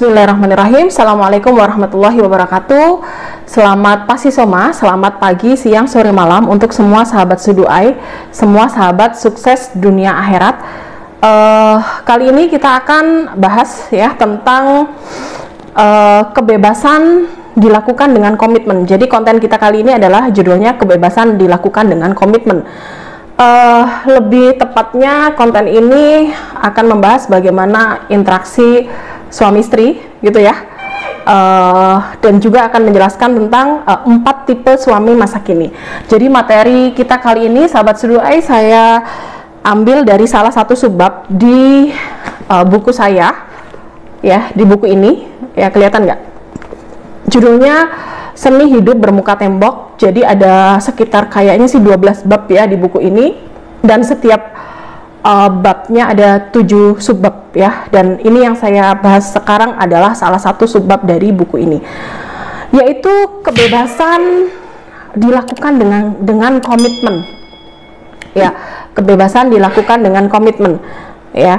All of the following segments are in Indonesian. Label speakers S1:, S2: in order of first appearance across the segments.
S1: Bismillahirrahmanirrahim. Assalamualaikum warahmatullahi wabarakatuh. Selamat pagi Soma, selamat pagi, siang, sore, malam untuk semua sahabat Suduai, semua sahabat sukses dunia akhirat. Kali ini kita akan bahas ya tentang kebebasan dilakukan dengan komitmen. Jadi konten kita kali ini adalah judulnya kebebasan dilakukan dengan komitmen. Lebih tepatnya konten ini akan membahas bagaimana interaksi suami istri gitu ya, dan juga akan menjelaskan tentang 4 tipe suami masa kini. Jadi materi kita kali ini sahabat Suduai saya ambil dari salah satu subbab di buku saya ya, di buku ini ya, kelihatan nggak judulnya Seni Hidup Bermuka Tembok. Jadi ada sekitar kayaknya sih 12 bab ya di buku ini, dan setiap babnya ada 7 subbab ya, dan ini yang saya bahas sekarang adalah salah satu subbab dari buku ini, yaitu kebebasan dilakukan dengan komitmen ya, kebebasan dilakukan dengan komitmen ya.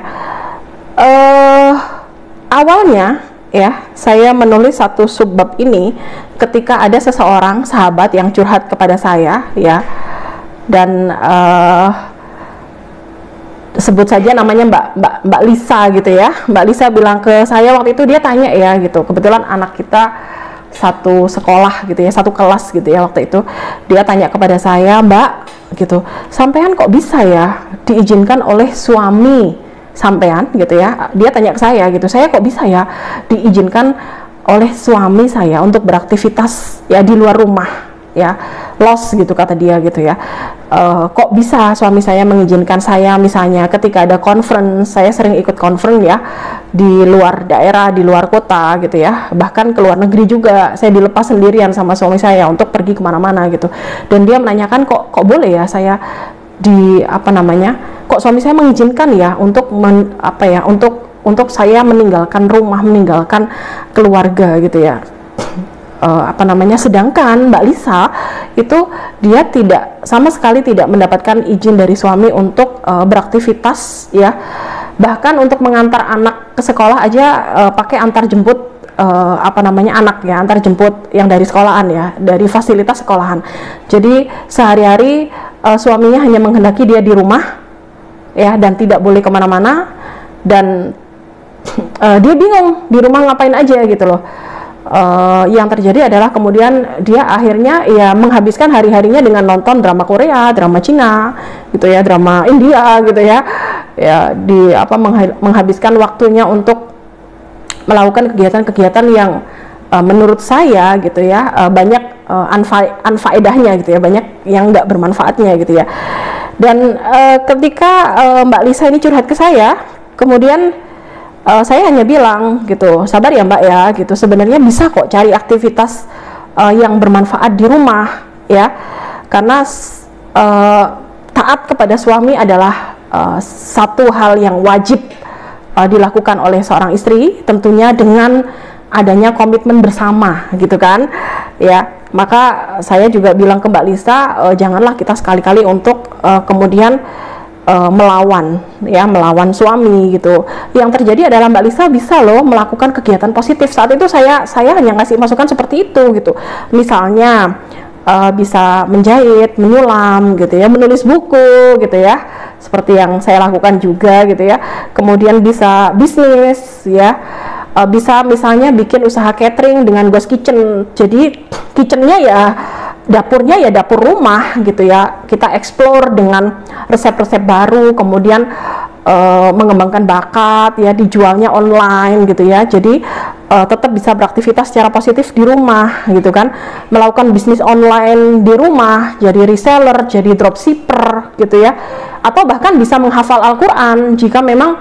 S1: Awalnya ya, saya menulis satu subbab ini ketika ada seseorang sahabat yang curhat kepada saya ya, dan sebut saja namanya Mbak Lisa gitu ya. Mbak Lisa bilang ke saya waktu itu, dia tanya ya gitu, kebetulan anak kita satu sekolah gitu ya, satu kelas gitu ya waktu itu. Dia tanya kepada saya, Mbak gitu, sampean kok bisa ya diizinkan oleh suami sampean gitu ya. Dia tanya ke saya gitu, saya kok bisa ya diizinkan oleh suami saya untuk beraktivitas ya di luar rumah ya, los gitu kata dia gitu ya. Kok bisa suami saya mengizinkan saya misalnya ketika ada conference, saya sering ikut conference ya di luar daerah, di luar kota gitu ya, bahkan ke luar negeri juga saya dilepas sendirian sama suami saya untuk pergi kemana-mana gitu. Dan dia menanyakan kok boleh ya saya kok suami saya mengizinkan ya untuk untuk saya meninggalkan rumah, meninggalkan keluarga gitu ya. Sedangkan Mbak Lisa itu dia sama sekali tidak mendapatkan izin dari suami untuk beraktivitas ya, bahkan untuk mengantar anak ke sekolah aja pakai antar jemput anak ya, antar jemput yang dari sekolahan ya, dari fasilitas sekolahan. Jadi sehari-hari suaminya hanya menghendaki dia di rumah ya, dan tidak boleh kemana-mana, dan dia bingung di rumah ngapain aja gitu loh. Yang terjadi adalah kemudian dia akhirnya ya menghabiskan hari-harinya dengan nonton drama Korea, drama Cina gitu ya, drama India gitu ya, menghabiskan waktunya untuk melakukan kegiatan-kegiatan yang menurut saya gitu ya banyak anfaedahnya gitu ya, banyak yang nggak bermanfaatnya gitu ya. Dan ketika Mbak Lisa ini curhat ke saya, kemudian saya hanya bilang gitu, sabar ya Mbak ya gitu, sebenarnya bisa kok cari aktivitas yang bermanfaat di rumah ya, karena taat kepada suami adalah satu hal yang wajib dilakukan oleh seorang istri, tentunya dengan adanya komitmen bersama gitu kan ya. Maka saya juga bilang ke Mbak Lisa, janganlah kita sekali-kali untuk kemudian melawan suami gitu. Yang terjadi adalah Mbak Lisa bisa loh melakukan kegiatan positif. Saat itu saya hanya ngasih masukan seperti itu gitu, misalnya bisa menjahit, menyulam gitu ya, menulis buku gitu ya, seperti yang saya lakukan juga gitu ya. Kemudian bisa bisnis ya, bisa misalnya bikin usaha catering dengan ghost kitchen. Jadi kitchennya ya, dapurnya ya dapur rumah gitu ya, kita explore dengan resep-resep baru, kemudian mengembangkan bakat ya, dijualnya online gitu ya. Jadi tetap bisa beraktivitas secara positif di rumah gitu kan, melakukan bisnis online di rumah, jadi reseller, jadi dropshipper gitu ya, atau bahkan bisa menghafal Al-Quran jika memang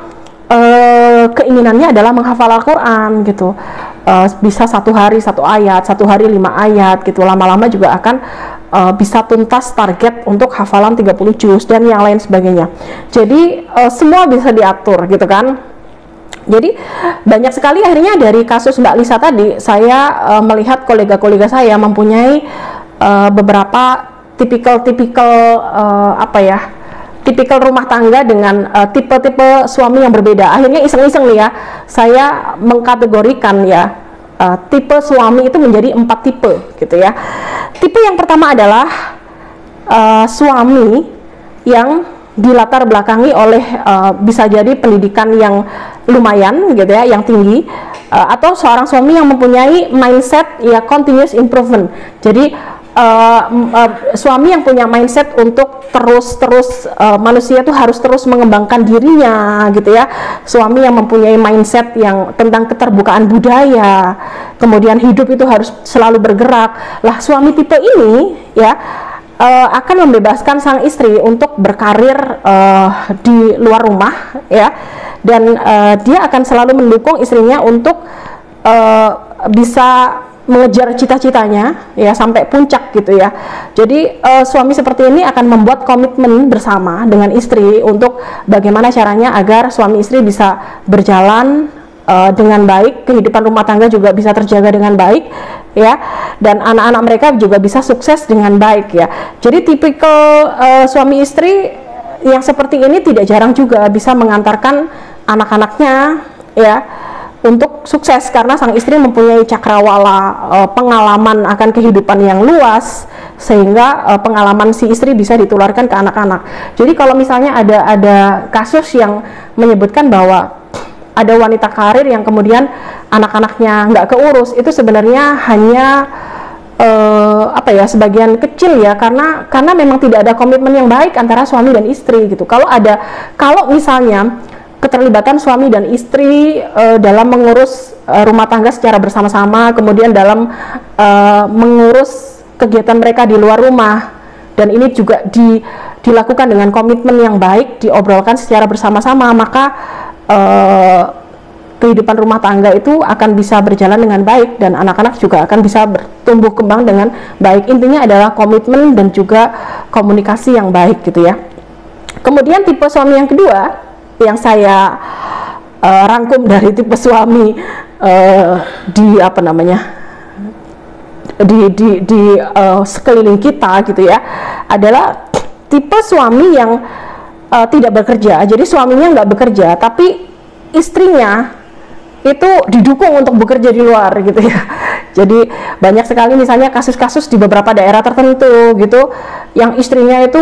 S1: keinginannya adalah menghafal Al-Quran gitu. Bisa 1 hari 1 ayat, 1 hari 5 ayat gitu, lama-lama juga akan bisa tuntas target untuk hafalan 30 juz dan yang lain sebagainya. Jadi semua bisa diatur gitu kan. Jadi banyak sekali akhirnya dari kasus Mbak Lisa tadi, saya melihat kolega-kolega saya mempunyai beberapa tipikal tipikal rumah tangga dengan tipe-tipe suami yang berbeda. Akhirnya iseng-iseng nih ya, saya mengkategorikan ya tipe suami itu menjadi 4 tipe gitu ya. Tipe yang pertama adalah suami yang dilatar belakangi oleh bisa jadi pendidikan yang lumayan gitu ya, yang tinggi, atau seorang suami yang mempunyai mindset ya continuous improvement. Jadi suami yang punya mindset untuk terus manusia itu harus terus mengembangkan dirinya gitu ya. Suami yang mempunyai mindset yang tentang keterbukaan budaya, kemudian hidup itu harus selalu bergerak. Lah suami tipe ini ya akan membebaskan sang istri untuk berkarir di luar rumah ya, dan dia akan selalu mendukung istrinya untuk bisa mengejar cita-citanya ya sampai puncak gitu ya. Jadi suami seperti ini akan membuat komitmen bersama dengan istri untuk bagaimana caranya agar suami istri bisa berjalan dengan baik, kehidupan rumah tangga juga bisa terjaga dengan baik ya, dan anak-anak mereka juga bisa sukses dengan baik ya. Jadi tipikal suami istri yang seperti ini tidak jarang juga bisa mengantarkan anak-anaknya ya untuk sukses, karena sang istri mempunyai cakrawala pengalaman akan kehidupan yang luas, sehingga pengalaman si istri bisa ditularkan ke anak-anak. Jadi kalau misalnya ada kasus yang menyebutkan bahwa ada wanita karir yang kemudian anak-anaknya nggak keurus, itu sebenarnya hanya sebagian kecil ya, karena memang tidak ada komitmen yang baik antara suami dan istri gitu. Kalau misalnya keterlibatan suami dan istri dalam mengurus rumah tangga secara bersama-sama, kemudian dalam mengurus kegiatan mereka di luar rumah, dan ini juga dilakukan dengan komitmen yang baik, diobrolkan secara bersama-sama, maka kehidupan rumah tangga itu akan bisa berjalan dengan baik, dan anak-anak juga akan bisa bertumbuh kembang dengan baik. Intinya adalah komitmen dan juga komunikasi yang baik gitu ya. Kemudian tipe suami yang kedua yang saya rangkum dari tipe suami di sekeliling kita gitu ya, adalah tipe suami yang tidak bekerja. Jadi suaminya nggak bekerja, tapi istrinya itu didukung untuk bekerja di luar gitu ya. Jadi banyak sekali misalnya kasus-kasus di beberapa daerah tertentu gitu, yang istrinya itu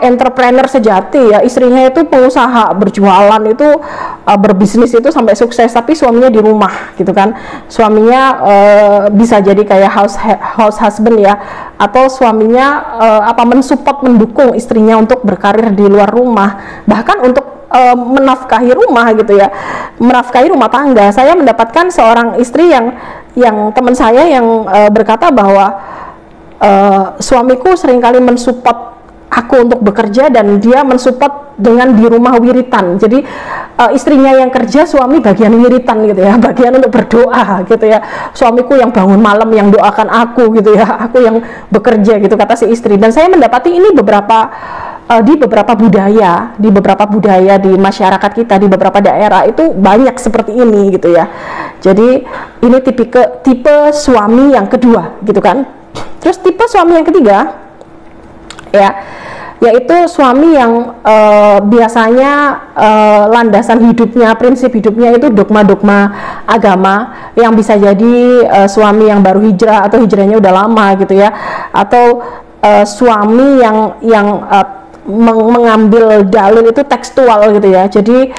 S1: entrepreneur sejati ya, istrinya itu pengusaha, berjualan itu berbisnis itu sampai sukses, tapi suaminya di rumah gitu kan. Suaminya bisa jadi kayak house husband ya, atau suaminya mensupport, mendukung istrinya untuk berkarir di luar rumah, bahkan untuk menafkahi rumah gitu ya, menafkahi rumah tangga. Saya mendapatkan seorang istri yang teman saya yang berkata bahwa suamiku seringkali mensupport aku untuk bekerja, dan dia mensupport dengan di rumah wiritan. Jadi istrinya yang kerja, suami bagian wiritan gitu ya, bagian untuk berdoa gitu ya. Suamiku yang bangun malam, yang doakan aku gitu ya, aku yang bekerja gitu, kata si istri. Dan saya mendapati ini di beberapa budaya di masyarakat kita, di beberapa daerah itu banyak seperti ini gitu ya. Jadi ini tipe suami yang kedua gitu kan. Terus tipe suami yang ketiga ya, yaitu suami yang biasanya landasan hidupnya, prinsip hidupnya itu dogma-dogma agama, yang bisa jadi suami yang baru hijrah atau hijrahnya udah lama gitu ya, atau suami yang mengambil dalil itu tekstual gitu ya. Jadi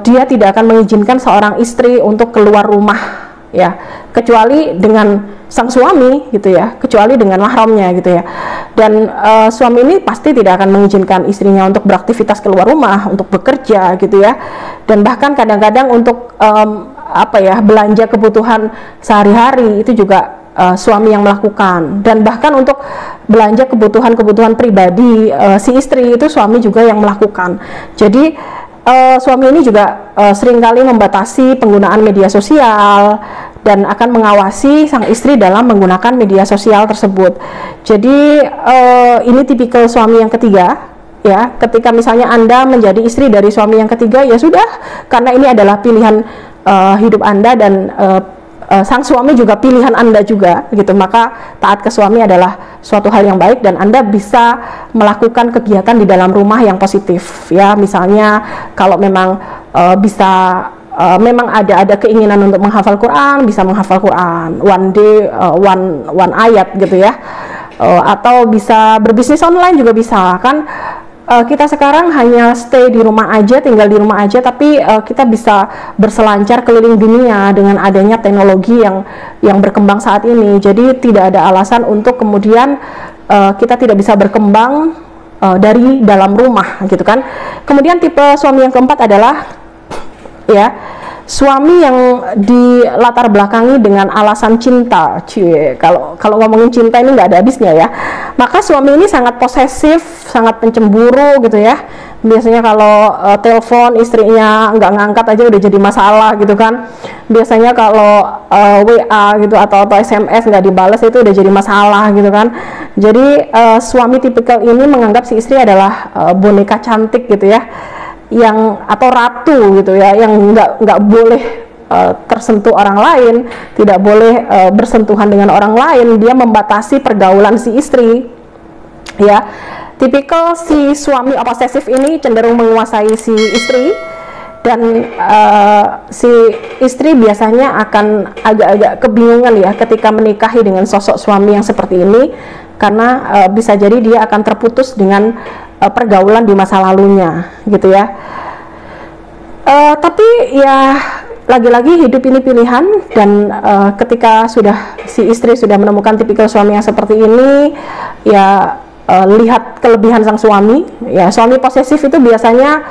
S1: dia tidak akan mengizinkan seorang istri untuk keluar rumah ya, kecuali dengan sang suami gitu ya, kecuali dengan mahramnya gitu ya. Dan suami ini pasti tidak akan mengizinkan istrinya untuk beraktivitas keluar rumah, untuk bekerja gitu ya. Dan bahkan kadang-kadang untuk belanja kebutuhan sehari-hari itu juga suami yang melakukan, dan bahkan untuk belanja kebutuhan pribadi si istri itu suami juga yang melakukan. Jadi suami ini juga seringkali membatasi penggunaan media sosial dan akan mengawasi sang istri dalam menggunakan media sosial tersebut. Jadi ini tipikal suami yang ketiga ya. Ketika misalnya Anda menjadi istri dari suami yang ketiga, ya sudah, karena ini adalah pilihan hidup Anda, dan sang suami juga pilihan Anda juga gitu, maka taat ke suami adalah suatu hal yang baik dan Anda bisa melakukan kegiatan di dalam rumah yang positif ya. Misalnya kalau memang memang ada keinginan untuk menghafal Quran, bisa menghafal Quran one day one ayat gitu ya, atau bisa berbisnis online juga bisa kan. Kita sekarang hanya stay di rumah aja, tinggal di rumah aja, tapi kita bisa berselancar keliling dunia dengan adanya teknologi yang berkembang saat ini. Jadi tidak ada alasan untuk kemudian kita tidak bisa berkembang dari dalam rumah gitu kan. Kemudian tipe suami yang keempat adalah ya suami yang dilatar belakangi dengan alasan cinta. Kalau ngomongin cinta ini nggak ada habisnya ya. Maka suami ini sangat posesif, sangat pencemburu gitu ya. Biasanya kalau telepon istrinya nggak ngangkat aja udah jadi masalah gitu kan. Biasanya kalau WA gitu atau SMS nggak dibalas itu udah jadi masalah gitu kan. Jadi suami tipikal ini menganggap si istri adalah boneka cantik gitu ya, yang atau ratu gitu ya, yang nggak boleh tersentuh orang lain, tidak boleh bersentuhan dengan orang lain. Dia membatasi pergaulan si istri ya. Tipikal si suami posesif ini cenderung menguasai si istri, dan si istri biasanya akan agak-agak kebingungan ya ketika menikahi dengan sosok suami yang seperti ini, karena bisa jadi dia akan terputus dengan pergaulan di masa lalunya gitu ya. Tapi ya lagi-lagi hidup ini pilihan, dan ketika si istri sudah menemukan tipikal suami yang seperti ini ya, lihat kelebihan sang suami ya. Suami posesif itu biasanya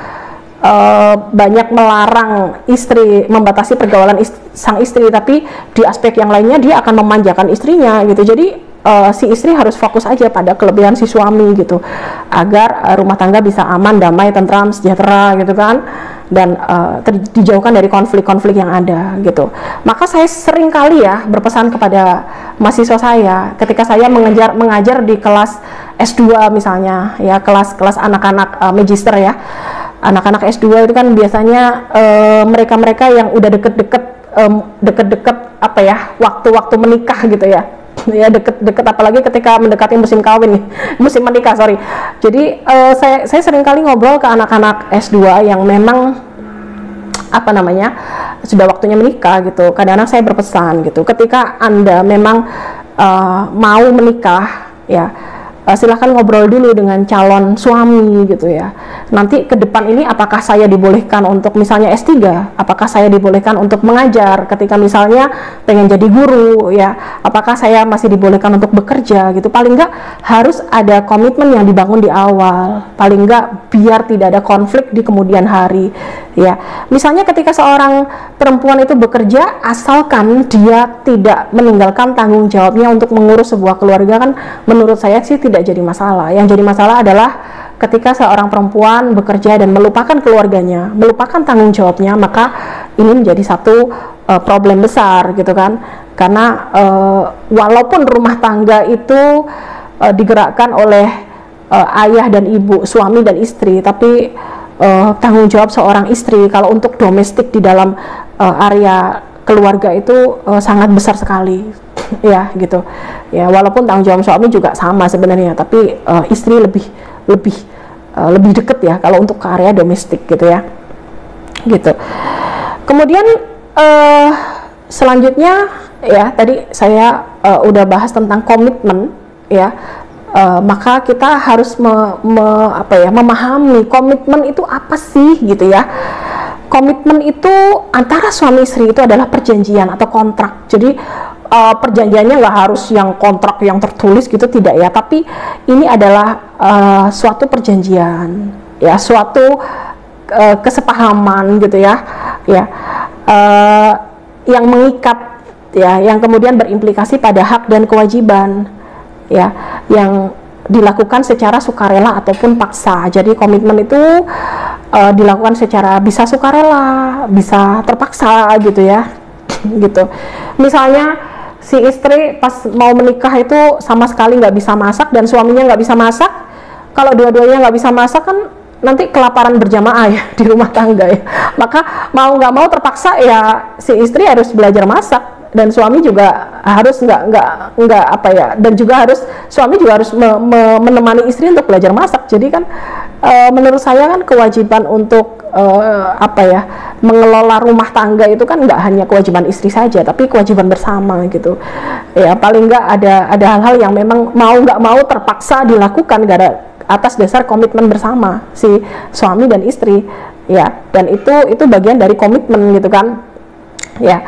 S1: banyak melarang istri, membatasi pergaulan sang istri, tapi di aspek yang lainnya dia akan memanjakan istrinya gitu. Jadi si istri harus fokus aja pada kelebihan si suami gitu, agar rumah tangga bisa aman, damai, tentram, sejahtera gitu kan, dan dijauhkan dari konflik-konflik yang ada gitu. Maka saya sering kali ya berpesan kepada mahasiswa saya ketika saya mengajar di kelas S2 misalnya ya, kelas anak-anak magister ya. Anak-anak S2 itu kan biasanya mereka-mereka yang udah deket-deket apa ya, waktu-waktu menikah gitu ya. Ya deket-deket, apalagi ketika mendekati musim kawin nih, musim menikah sorry. Jadi saya sering kali ngobrol ke anak-anak S2 yang memang apa namanya sudah waktunya menikah gitu. Kadang-kadang saya berpesan gitu, ketika Anda memang mau menikah ya, silahkan ngobrol dulu dengan calon suami gitu ya. Nanti ke depan ini apakah saya dibolehkan untuk misalnya S3, apakah saya dibolehkan untuk mengajar ketika misalnya pengen jadi guru ya, apakah saya masih dibolehkan untuk bekerja gitu. Paling enggak harus ada komitmen yang dibangun di awal, paling enggak biar tidak ada konflik di kemudian hari ya. Misalnya ketika seorang perempuan itu bekerja, asalkan dia tidak meninggalkan tanggung jawabnya untuk mengurus sebuah keluarga, kan menurut saya sih tidak jadi masalah. Yang jadi masalah adalah ketika seorang perempuan bekerja dan melupakan keluarganya, melupakan tanggung jawabnya, maka ini menjadi satu problem besar gitu kan. Karena walaupun rumah tangga itu digerakkan oleh ayah dan ibu, suami dan istri, tapi tanggung jawab seorang istri kalau untuk domestik di dalam area keluarga itu sangat besar sekali ya gitu ya. Walaupun tanggung jawab suami juga sama sebenarnya, tapi istri lebih deket ya kalau untuk ke area domestik gitu ya gitu. Kemudian selanjutnya ya, tadi saya udah bahas tentang komitmen ya. Maka kita harus memahami komitmen itu apa sih gitu ya. Komitmen itu antara suami istri itu adalah perjanjian atau kontrak. Jadi perjanjiannya nggak harus yang kontrak yang tertulis gitu, tidak ya, tapi ini adalah suatu perjanjian ya, suatu kesepahaman gitu ya yang mengikat ya, yang kemudian berimplikasi pada hak dan kewajiban ya, yang dilakukan secara sukarela ataupun paksa. Jadi komitmen itu dilakukan secara bisa sukarela, bisa terpaksa gitu ya gitu. Misalnya si istri pas mau menikah itu sama sekali nggak bisa masak dan suaminya nggak bisa masak. Kalau dua-duanya nggak bisa masak kan nanti kelaparan berjamaah ya di rumah tangga ya. Maka mau nggak mau terpaksa ya si istri harus belajar masak dan suami juga harus nggak apa ya, dan juga harus suami juga harus menemani istri untuk belajar masak. Jadi kan menurut saya kan kewajiban untuk apa ya, mengelola rumah tangga itu kan nggak hanya kewajiban istri saja, tapi kewajiban bersama gitu ya. Paling nggak ada hal-hal yang memang mau nggak mau terpaksa dilakukan atas dasar komitmen bersama si suami dan istri ya, dan itu bagian dari komitmen gitu kan ya.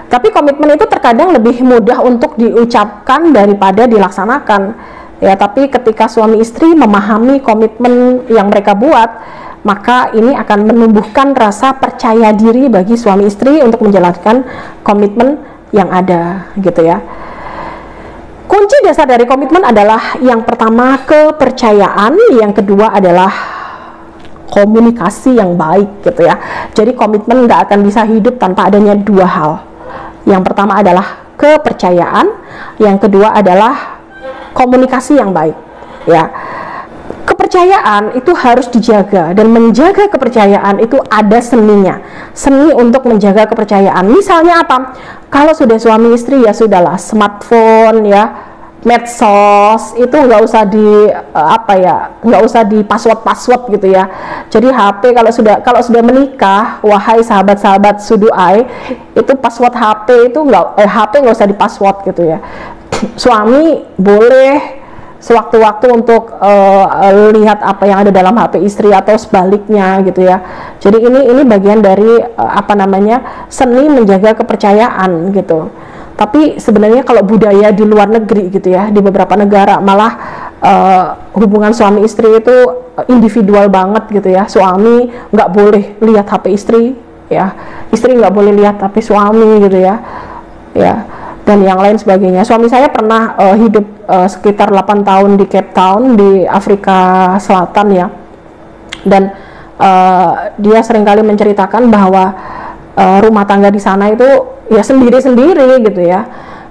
S1: Tapi komitmen itu terkadang lebih mudah untuk diucapkan daripada dilaksanakan ya. Tapi ketika suami istri memahami komitmen yang mereka buat, maka ini akan menumbuhkan rasa percaya diri bagi suami istri untuk menjalankan komitmen yang ada gitu ya. Kunci dasar dari komitmen adalah yang pertama kepercayaan, yang kedua adalah komunikasi yang baik gitu ya. Jadi komitmen nggak akan bisa hidup tanpa adanya dua hal. Yang pertama adalah kepercayaan, yang kedua adalah komunikasi yang baik ya. Kepercayaan itu harus dijaga, dan menjaga kepercayaan itu ada seninya, seni untuk menjaga kepercayaan. Misalnya apa? Kalau sudah suami istri ya sudahlah, smartphone ya, medsos itu nggak usah nggak usah di password gitu ya. Jadi HP kalau sudah menikah, wahai sahabat-sahabat suduai, itu password HP itu HP nggak usah di password gitu ya. Suami boleh sewaktu-waktu untuk lihat apa yang ada dalam HP istri atau sebaliknya gitu ya. Jadi ini bagian dari seni menjaga kepercayaan gitu. Tapi sebenarnya kalau budaya di luar negeri gitu ya, di beberapa negara malah hubungan suami istri itu individual banget gitu ya. Suami nggak boleh lihat HP istri ya, istri nggak boleh lihat HP suami gitu ya dan yang lain sebagainya. Suami saya pernah hidup sekitar 8 tahun di Cape Town di Afrika Selatan ya, dan dia seringkali menceritakan bahwa rumah tangga di sana itu ya sendiri-sendiri gitu ya.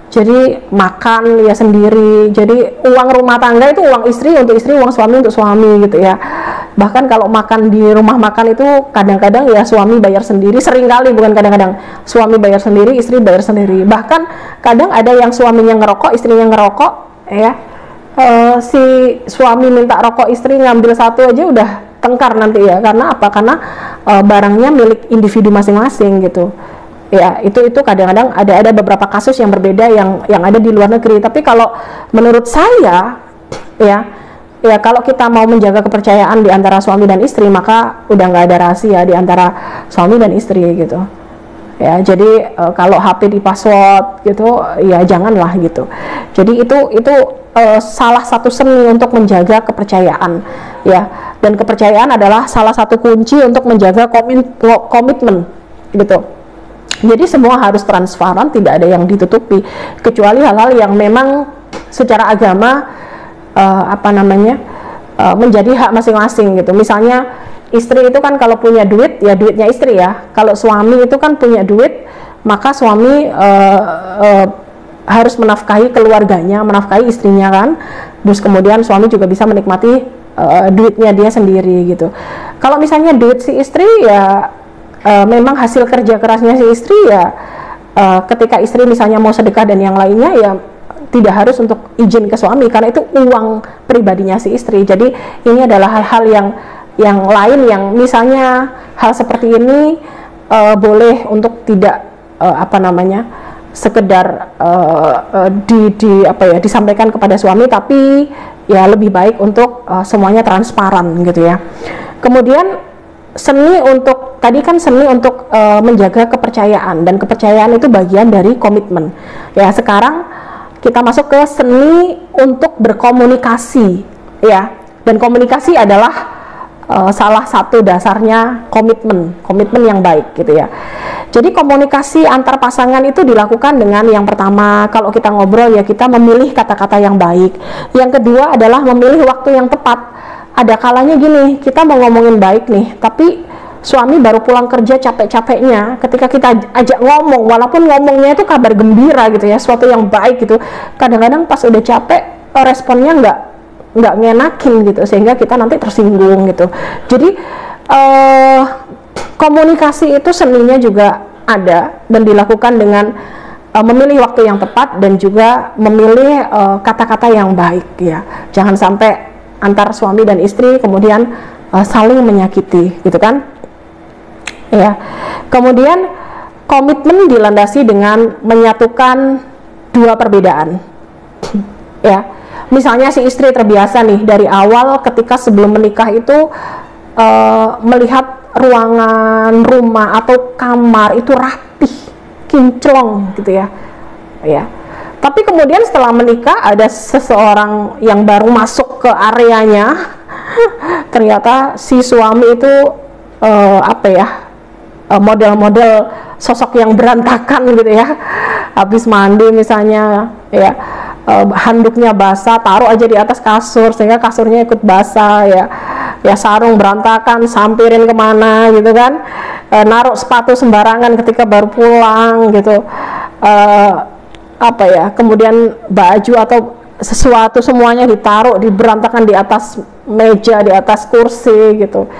S1: Jadi makan ya sendiri, jadi uang rumah tangga itu uang istri untuk istri, uang suami untuk suami gitu ya. Bahkan kalau makan di rumah makan itu kadang-kadang ya suami bayar sendiri, seringkali, bukan kadang-kadang, suami bayar sendiri, istri bayar sendiri. Bahkan kadang ada yang suaminya ngerokok, istrinya ngerokok ya, si suami minta rokok, istri ngambil satu aja udah tengkar nanti ya. Karena apa? Karena barangnya milik individu masing-masing gitu ya. Itu kadang-kadang ada beberapa kasus yang berbeda yang ada di luar negeri. Tapi kalau menurut saya ya kalau kita mau menjaga kepercayaan di antara suami dan istri, maka udah nggak ada rahasia di antara suami dan istri gitu ya. Jadi kalau HP di password gitu ya janganlah gitu. Jadi itu salah satu seni untuk menjaga kepercayaan ya, dan kepercayaan adalah salah satu kunci untuk menjaga komitmen gitu. Jadi semua harus transparan, tidak ada yang ditutupi, kecuali hal-hal yang memang secara agama menjadi hak masing-masing gitu. Misalnya istri itu kan kalau punya duit ya duitnya istri ya. Kalau suami itu kan punya duit, maka suami harus menafkahi keluarganya, menafkahi istrinya kan. Terus kemudian suami juga bisa menikmati duitnya dia sendiri gitu. Kalau misalnya duit si istri ya memang hasil kerja kerasnya si istri ya, ketika istri misalnya mau sedekah dan yang lainnya ya tidak harus untuk izin ke suami, karena itu uang pribadinya si istri. Jadi ini adalah hal-hal yang lain yang misalnya hal seperti ini boleh untuk tidak sekedar disampaikan kepada suami, tapi ya lebih baik untuk semuanya transparan gitu ya. Kemudian seni untuk menjaga kepercayaan, dan kepercayaan itu bagian dari komitmen ya. Sekarang kita masuk ke seni untuk berkomunikasi ya, dan komunikasi adalah salah satu dasarnya komitmen yang baik gitu ya. Jadi komunikasi antar pasangan itu dilakukan dengan yang pertama, kalau kita ngobrol ya kita memilih kata-kata yang baik. Yang kedua adalah memilih waktu yang tepat. Ada kalanya gini, kita mau ngomongin baik nih, tapi suami baru pulang kerja capek-capeknya, ketika kita ajak ngomong, walaupun ngomongnya itu kabar gembira gitu ya, sesuatu yang baik gitu, kadang-kadang pas udah capek responnya nggak ngenakin gitu, sehingga kita nanti tersinggung gitu. Jadi komunikasi itu seninya juga ada, dan dilakukan dengan memilih waktu yang tepat dan juga memilih kata-kata yang baik ya. Jangan sampai antar suami dan istri kemudian saling menyakiti gitu kan ya. Kemudian komitmen dilandasi dengan menyatukan dua perbedaan ya. Misalnya si istri terbiasa nih dari awal ketika sebelum menikah itu melihat ruangan rumah atau kamar itu rapih, kinclong gitu ya. Ya. Tapi kemudian setelah menikah ada seseorang yang baru masuk ke areanya, ternyata si suami itu model-model sosok yang berantakan gitu ya. Habis mandi misalnya ya, handuknya basah, taruh aja di atas kasur sehingga kasurnya ikut basah ya. Ya, sarung berantakan, sampirin kemana gitu kan, naruh sepatu sembarangan ketika baru pulang gitu, kemudian baju atau sesuatu semuanya ditaruh, diberantakan di atas meja, di atas kursi gitu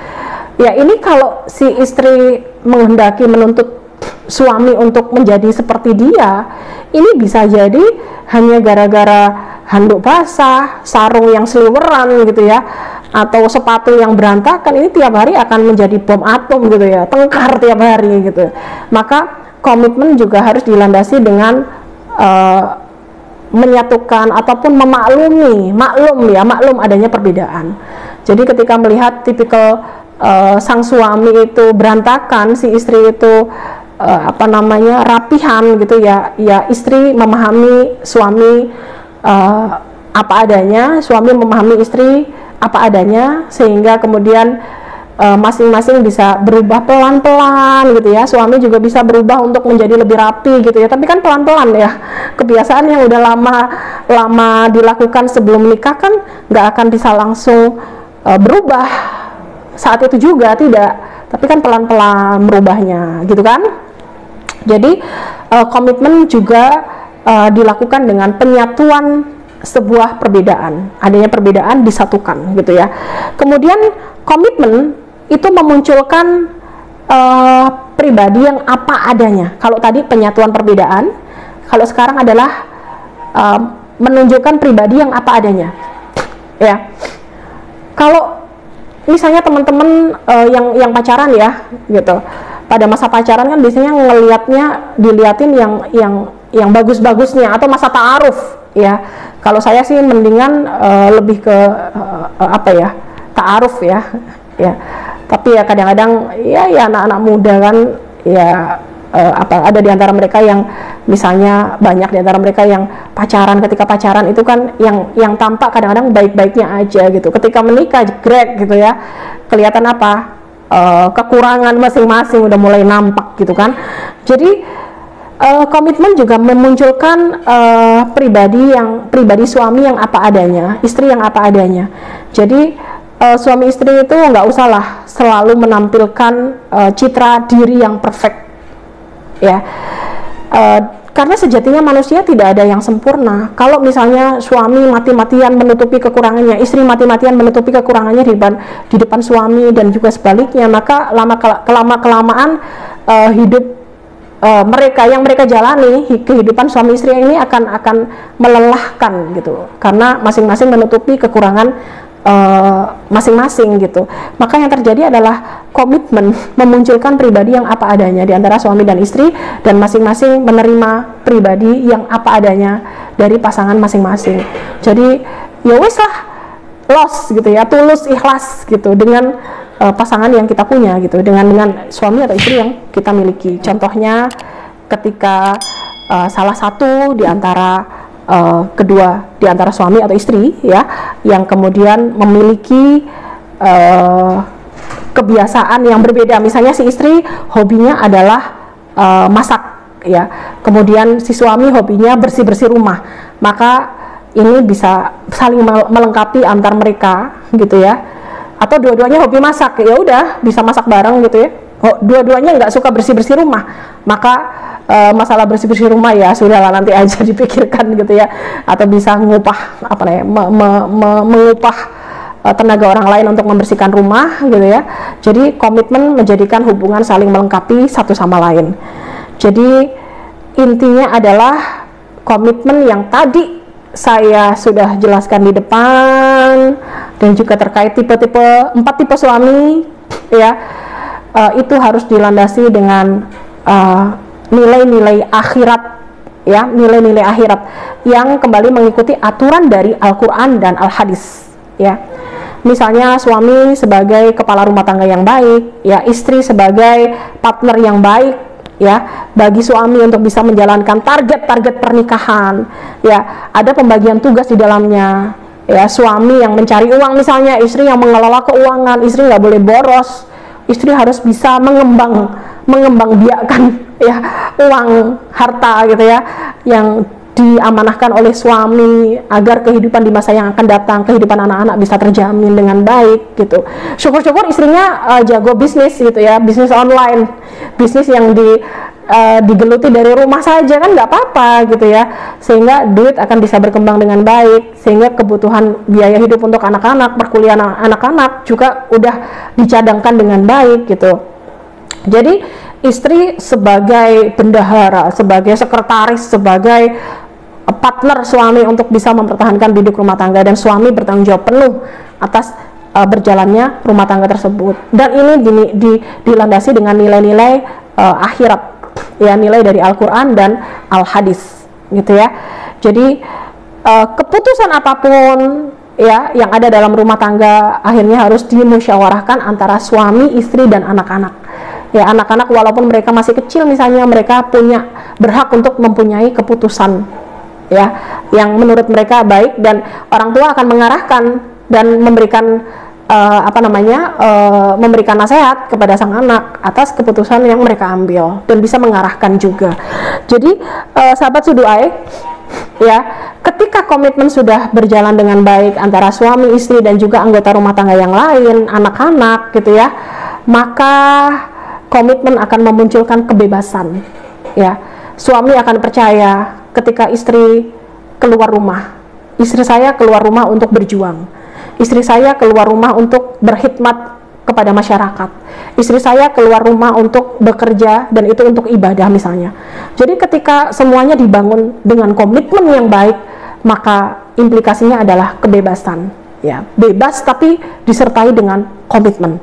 S1: ya. Ini kalau si istri menghendaki menuntut suami untuk menjadi seperti dia, ini bisa jadi hanya gara-gara handuk basah, sarung yang seliweran gitu ya, atau sepatu yang berantakan. Ini tiap hari akan menjadi bom atom gitu ya, tengkar tiap hari gitu. Maka komitmen juga harus dilandasi dengan menyatukan ataupun maklum adanya perbedaan. Jadi ketika melihat tipikal sang suami itu berantakan, si istri itu rapihan gitu ya, istri memahami suami apa adanya, suami memahami istri apa adanya, sehingga kemudian masing-masing bisa berubah pelan-pelan gitu ya. Suami juga bisa berubah untuk menjadi lebih rapi gitu ya, tapi kan pelan-pelan ya. Kebiasaan yang udah lama dilakukan sebelum menikah kan nggak akan bisa langsung berubah saat itu juga, tidak, tapi kan pelan-pelan merubahnya gitu kan. Jadi komitmen juga dilakukan dengan penyatuan sebuah perbedaan, adanya perbedaan disatukan gitu ya. Kemudian komitmen itu memunculkan pribadi yang apa adanya. Kalau tadi penyatuan perbedaan, kalau sekarang adalah menunjukkan pribadi yang apa adanya ya. Kalau misalnya teman-teman yang pacaran ya gitu, pada masa pacaran kan biasanya diliatin yang bagus-bagusnya, atau masa ta'aruf ya. Kalau saya sih mendingan lebih ke ta'aruf ya. Tapi ya kadang-kadang ya anak-anak muda kan ya, ada di antara mereka yang misalnya, banyak di antara mereka yang pacaran, ketika pacaran itu kan yang tampak kadang-kadang baik-baiknya aja gitu. Ketika menikah jegrek gitu ya, kelihatan kekurangan masing-masing udah mulai nampak gitu kan. Jadi komitmen juga memunculkan pribadi suami yang apa adanya, istri yang apa adanya. Jadi suami istri itu nggak usahlah selalu menampilkan citra diri yang perfect ya, karena sejatinya manusia tidak ada yang sempurna. Kalau misalnya suami mati-matian menutupi kekurangannya, istri mati-matian menutupi kekurangannya di depan suami, dan juga sebaliknya, maka lama-kelamaan hidup mereka jalani, kehidupan suami istri ini akan melelahkan gitu, karena masing-masing menutupi kekurangan masing-masing gitu. Maka yang terjadi adalah komitmen memunculkan pribadi yang apa adanya di antara suami dan istri, dan masing-masing menerima pribadi yang apa adanya dari pasangan masing-masing. Jadi ya wis lah, los gitu ya, tulus ikhlas gitu dengan pasangan yang kita punya gitu, dengan suami atau istri yang kita miliki. Contohnya ketika salah satu di antara kedua di antara suami atau istri ya, yang kemudian memiliki kebiasaan yang berbeda. Misalnya si istri hobinya adalah masak ya, kemudian si suami hobinya bersih-bersih rumah, maka ini bisa saling melengkapi antar mereka gitu ya. Atau dua-duanya hobi masak, ya udah bisa masak bareng gitu ya. Dua-duanya nggak suka bersih-bersih rumah, maka masalah bersih-bersih rumah ya sudahlah, nanti aja dipikirkan gitu ya. Atau bisa mengupah mengupah tenaga orang lain untuk membersihkan rumah gitu ya. Jadi komitmen menjadikan hubungan saling melengkapi satu sama lain. Jadi intinya adalah komitmen yang tadi saya sudah jelaskan di depan, dan juga terkait tipe-tipe 4 tipe suami ya, itu harus dilandasi dengan nilai-nilai akhirat ya, nilai-nilai akhirat yang kembali mengikuti aturan dari Al-Quran dan Al-Hadis ya. Misalnya suami sebagai kepala rumah tangga yang baik ya, istri sebagai partner yang baik ya, bagi suami untuk bisa menjalankan target-target pernikahan ya, ada pembagian tugas di dalamnya ya, suami yang mencari uang misalnya, istri yang mengelola keuangan, istri nggak boleh boros, istri harus bisa mengembangbiakkan ya uang harta gitu ya, yang diamanahkan oleh suami agar kehidupan di masa yang akan datang, kehidupan anak-anak bisa terjamin dengan baik gitu. Syukur-syukur istrinya jago bisnis gitu ya, bisnis online, bisnis yang digeluti dari rumah saja kan nggak apa-apa gitu ya, sehingga duit akan bisa berkembang dengan baik, sehingga kebutuhan biaya hidup untuk anak-anak, perkuliahan anak-anak juga udah dicadangkan dengan baik gitu. Jadi istri sebagai bendahara, sebagai sekretaris, sebagai partner suami untuk bisa mempertahankan biduk rumah tangga, dan suami bertanggung jawab penuh atas berjalannya rumah tangga tersebut. Dan ini dilandasi dengan nilai-nilai akhirat ya, nilai dari Al-Quran dan Al-Hadis gitu ya. Jadi keputusan apapun ya yang ada dalam rumah tangga akhirnya harus dimusyawarahkan antara suami, istri, dan anak-anak ya. Anak-anak walaupun mereka masih kecil misalnya, mereka punya berhak untuk mempunyai keputusan ya yang menurut mereka baik, dan orang tua akan mengarahkan dan memberikan memberikan nasihat kepada sang anak atas keputusan yang mereka ambil, dan bisa mengarahkan juga. Jadi sahabat Suduai ya, ketika komitmen sudah berjalan dengan baik antara suami, istri, dan juga anggota rumah tangga yang lain, anak-anak gitu ya, maka komitmen akan memunculkan kebebasan ya. Suami akan percaya ketika istri keluar rumah, istri saya keluar rumah untuk berjuang, istri saya keluar rumah untuk berkhidmat kepada masyarakat, istri saya keluar rumah untuk bekerja, dan itu untuk ibadah misalnya. Jadi ketika semuanya dibangun dengan komitmen yang baik, maka implikasinya adalah kebebasan ya, bebas tapi disertai dengan komitmen.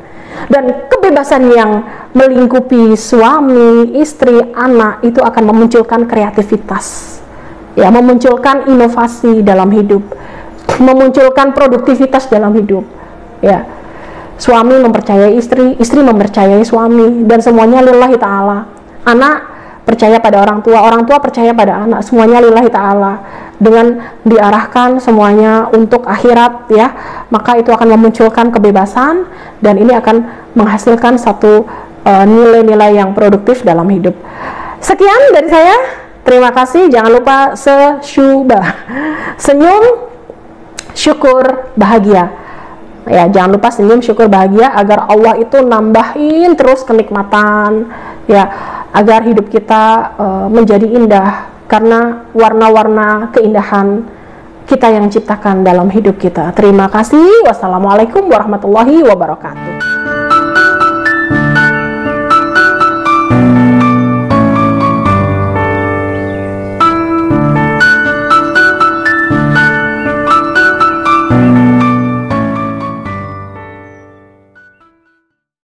S1: Dan kebebasan yang melingkupi suami, istri, anak itu akan memunculkan kreativitas ya, memunculkan inovasi dalam hidup, memunculkan produktivitas dalam hidup ya. Suami mempercayai istri, istri mempercayai suami, dan semuanya lillahi ta'ala. Anak percaya pada orang tua percaya pada anak, semuanya lillahi ta'ala. Dengan diarahkan semuanya untuk akhirat ya, maka itu akan memunculkan kebebasan, dan ini akan menghasilkan satu nilai-nilai yang produktif dalam hidup. Sekian dari saya, terima kasih. Jangan lupa senyum, syukur, bahagia ya. Jangan lupa senyum, syukur, bahagia, agar Allah itu nambahin terus kenikmatan ya, agar hidup kita menjadi indah karena warna-warna keindahan kita yang ciptakan dalam hidup kita. Terima kasih. Wassalamualaikum warahmatullahi wabarakatuh.